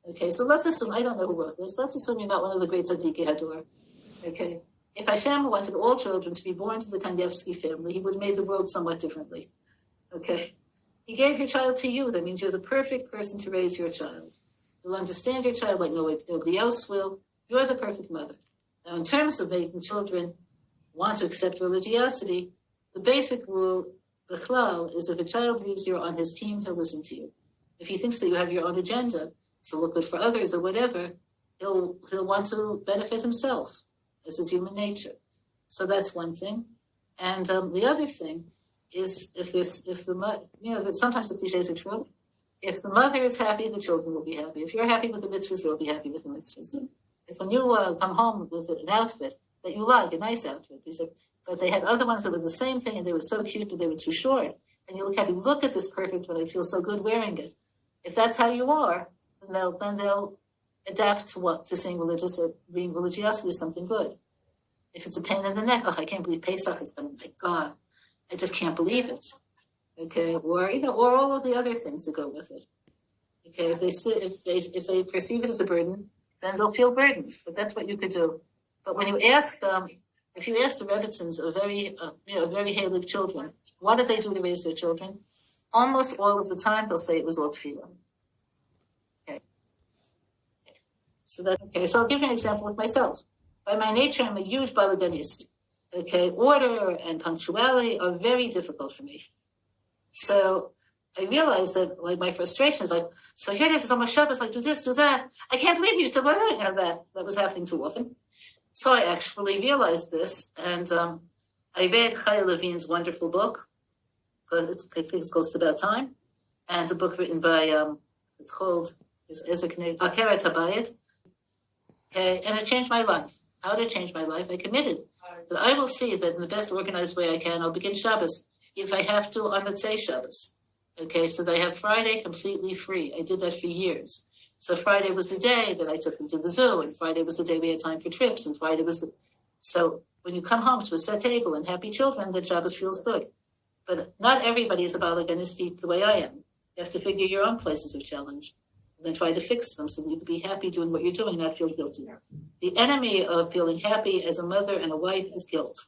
Okay, so let's assume, I don't know who wrote this, let's assume you're not one of the great Tzadikei Hador. Okay, if Hashem wanted all children to be born to the Kanievsky family, he would have made the world somewhat differently. Okay, he gave your child to you, that means you're the perfect person to raise your child. You'll understand your child like nobody else will. You're the perfect mother. Now, in terms of making children want to accept religiosity, the basic rule, the chlal, is if a child believes you're on his team, he'll listen to you. If he thinks that you have your own agenda to look good for others or whatever, he'll want to benefit himself. This is human nature. So that's one thing. And the other thing is sometimes the cliches are true. If the mother is happy, the children will be happy. If you're happy with the mitzvahs, they'll be happy with the mitzvahs. If when you come home with an outfit that you like, a nice outfit, but they had other ones that were the same thing and they were so cute, but they were too short, and you look at this perfect one, I feel so good wearing it. If that's how you are, then they'll adapt to saying being religiosity is something good. If it's a pain in the neck, I can't believe Pesach is coming. My God, I just can't believe it. Okay, or all of the other things that go with it. Okay, if they perceive it as a burden, then they'll feel burdened. But that's what you could do. But when you ask, if you ask the Rebbetzins of very Halib children, what did they do to raise their children? Almost all of the time, they'll say it was all tefillah. Okay. So I'll give you an example with myself. By my nature, I'm a huge balaganist. Okay, order and punctuality are very difficult for me. So I realized that, like, my frustration is like, so here it is, it's on my Shabbos, like, do this, do that. I can't believe you still learning that. That was happening too often. So I actually realized this, and I read Chaya Levine's wonderful book, I think it's called It's About Time, and a book written by, it's called Akeret Habayit. Okay, and it changed my life. How did it change my life? I committed that I will see that in the best organized way I can, I'll begin Shabbos, if I have to, on Motzei Shabbos. Okay, so they have Friday completely free. I did that for years. So Friday was the day that I took them to the zoo, and Friday was the day we had time for trips, and Friday was So when you come home to a set table and happy children, then Shabbos feels good. But not everybody is a balaganistic the way I am. You have to figure your own places of challenge, and then try to fix them so that you can be happy doing what you're doing, not feel guilty. The enemy of feeling happy as a mother and a wife is guilt.